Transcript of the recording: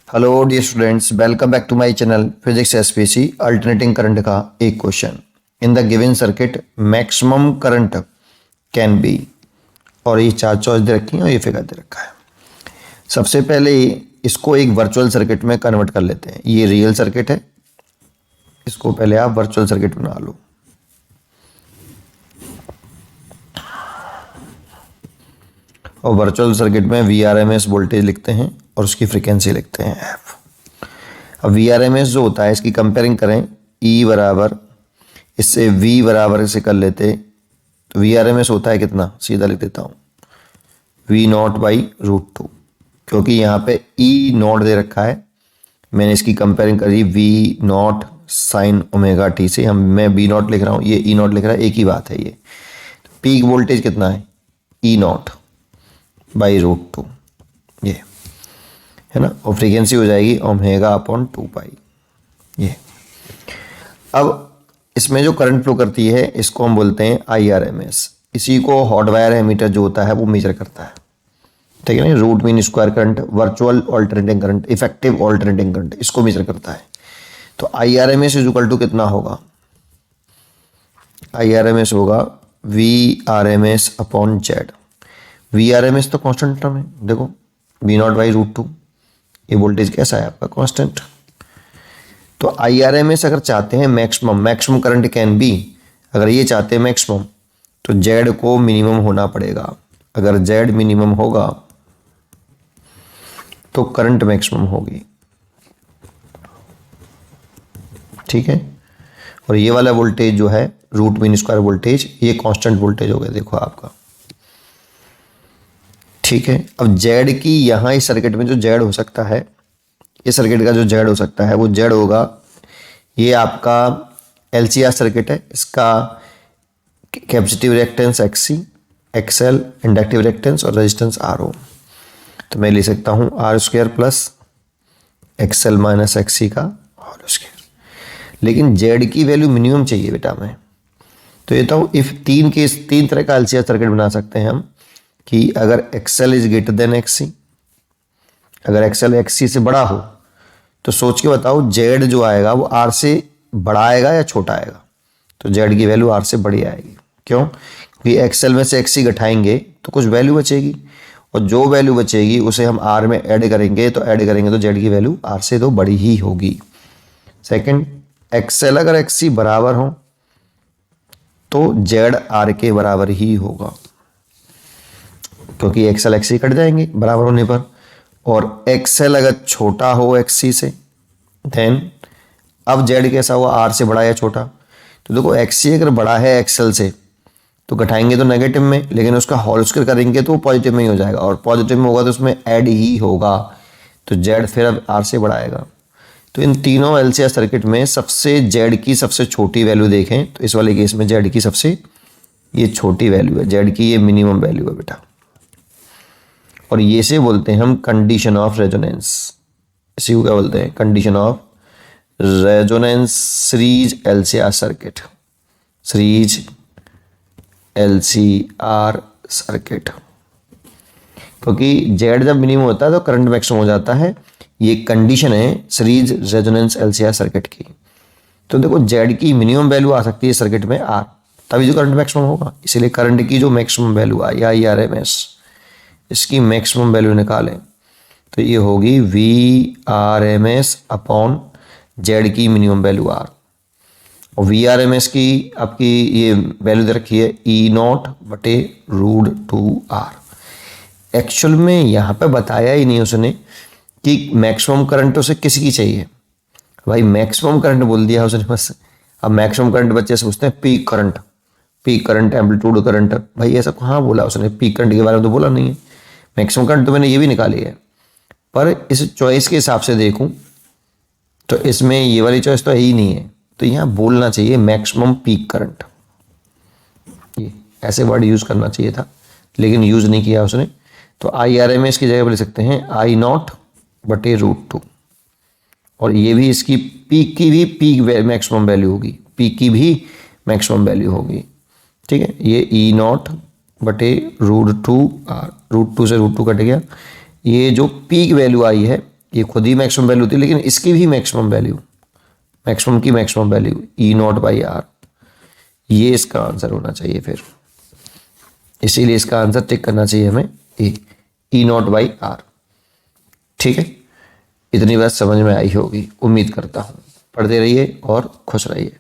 Hello dear students, welcome back to my channel physics SPC alternating current का एक question. In the given circuit maximum current can be, और ये चार choice दे रखी है और ये फिगर दे रखा है। सबसे पहले इसको एक वर्चुअल सर्किट में कन्वर्ट कर लेते हैं। ये रियल सर्किट है, इसको पहले आप वर्चुअल सर्किट बना लो। और वर्चुअल सर्किट में VRMS वोल्टेज लिखते हैं और उसकी फ्रीक्वेंसी लिखते हैं F। अब VRMS जो होता है इसकी कंपेयरिंग करें, E बराबर इससे V बराबर से कर लेते तो VRMS होता है कितना, सीधा लिख देता हूँ V0/√2, क्योंकि यहाँ पे E0 दे रखा है। मैंने इसकी कंपेयरिंग करी V0 sin ωt से, मैं V0 लिख रहा हूँ, ये E0 लिख रहा है, एक ही बात है। ये पीक वोल्टेज कितना है E0/√2, ये है ना, और फ्रीक्वेंसी हो जाएगी ω/2π। ये अब इसमें जो करंट फ्लो करती है इसको हम बोलते हैं IRMS। इसी को हॉट वायर एमीटर जो होता है वो मेजर करता है, ठीक है ना। Root mean square current, virtual alternating current, effective alternating current, इसको मेजर करता है। तो IRMS इक्वल टू कितना होगा, IRMS होगा VRMS/Z। VRMS तो कांस्टेंट टर्म है, देखो V0/√2, ये वोल्टेज कैसा है आपका, कांस्टेंट। तो IRMS अगर चाहते हैं मैक्सिमम करंट कैन बी, अगर ये चाहते हैं मैक्सिमम तो Z को मिनिमम होना पड़ेगा। अगर Z मिनिमम होगा तो करंट मैक्सिमम होगी, ठीक है। और ये वाला वोल्टेज जो है रूट मीन स्क्वायर वोल्टेज, ये कांस्टेंट वोल्टेज हो गया, देखो आपका, ठीक है। अब Z की यहाँ इस सर्किट में जो Z हो सकता है, इस सर्किट का जो Z हो सकता है वो Z होगा, ये आपका LCR सर्किट है, इसका capacitive reactance XC, XL, inductive reactance और रेजिस्टेंस RO। तो मैं ले सकता हूँ R² plus XL minus XC का होल स्क्वायर। लेकिन Z की वैल्यू मिनिमम चाहिए बेटा मैं, तो ये तो इफ तीन तरह का LCR सर्किट बना सकते हैं हम, कि अगर XL is greater than XC, अगर XL XC से बड़ा हो तो सोच के बताओ Z जो आएगा वो R से बड़ा आएगा या छोटा आएगा। तो Z की वैल्यू R से बड़ी आएगी, क्यों, क्योंकि XL में से XC घटाएंगे तो कुछ वैल्यू बचेगी, और जो वैल्यू बचेगी उसे हम R में ऐड करेंगे, तो Z की वैल्यू R से तो बड़ी ही होगी। सेकंड, XL अगर XC बराबर हो तो Z R के बराबर ही होगा, क्योंकि XL XC कट जाएंगे बराबर होने पर। और XL अगर छोटा हो XC से, देन अब Z कैसा हुआ, R से बड़ा या छोटा। तो देखो XC अगर बड़ा है XL से तो घटाएंगे तो नेगेटिव में, लेकिन उसका होल स्क्वायर करेंगे तो पॉजिटिव में ही हो जाएगा, और पॉजिटिव में होगा तो उसमें ऐड ही होगा, तो Z फिर अब R से बड़ा आएगा। तो इन तीनों LCR सर्किट में सबसे Z की सबसे छोटी वैल्यू देखें तो इस वाले केस में Z की सबसे ये छोटी वैल्यू है, Z की ये मिनिमम वैल्यू है बेटा, और ये से बोलते हैं हम कंडीशन ऑफ रेजोनेंस। इसी को क्या बोलते हैं, condition of resonance series LCR circuit, series LCR circuit. क्योंकि Z जब मिनिमम होता है तो करंट मैक्सिमम हो जाता है, ये कंडीशन है सीरीज रेजोनेंस LCR सर्किट की। तो देखो Z की मिनिमम वैल्यू आ सकती है सर्किट में R, तभी जो करंट मैक्सिमम होगा। इसीलिए करंट की जो मैक्सिमम वैल्यू आई IRMS, इसकी मैक्सिमम वैल्यू निकालें तो ये होगी VRMS/Z की मिनिमम वैल्यू R, और VRMS की आपकी ये वैल्यू दे रखी है E0/√2R। एक्चुअल में यहाँ पे बताया ही नहीं उसने कि मैक्सिमम करंट उसे किसकी चाहिए। भाई मैक्सिमम करंट बोल दिया उसने बस। अब मैक्सिमम करंट बच्चे से पूछते हैं पीक करंट, एम्पलीट्यूड करंट, भाई ऐसा कहाँ बोला उसने, पीक करंट के बारे में तो बोला नहीं है। मैक्सिमम करंट तो मैंने ये भी निकाली है, पर इस चॉइस के हिसाब से देखूं तो इसमें ये वाली चॉइस तो है ही नहीं है, तो यहाँ बोलना चाहिए मैक्सिमम पीक करंट, ये ऐसे वर्ड यूज करना चाहिए था, लेकिन यूज नहीं किया उसने। तो IRMS की जगह पर ले सकते हैं I0/√2, और ये भी इसकी पीक की भी मैक्सिमम वैल्यू होगी, पीक की भी मैक्सिमम वैल्यू होगी, ठीक है। ये E0/√2R, √2 से √2 कट गया, ये जो पीक वैल्यू आई है ये खुद ही मैक्सिमम वैल्यू थी, लेकिन इसकी भी मैक्सिमम वैल्यू, मैक्सिमम की मैक्सिमम वैल्यू E0/R, ये इसका आंसर होना चाहिए फिर। इसीलिए इसका आंसर टिक करना चाहिए हमें E0/R। ठीक है, इतनी बात समझ में आई होगी उम्मीद करता हूँ। पढ़ते रहिए और खुश रहिए।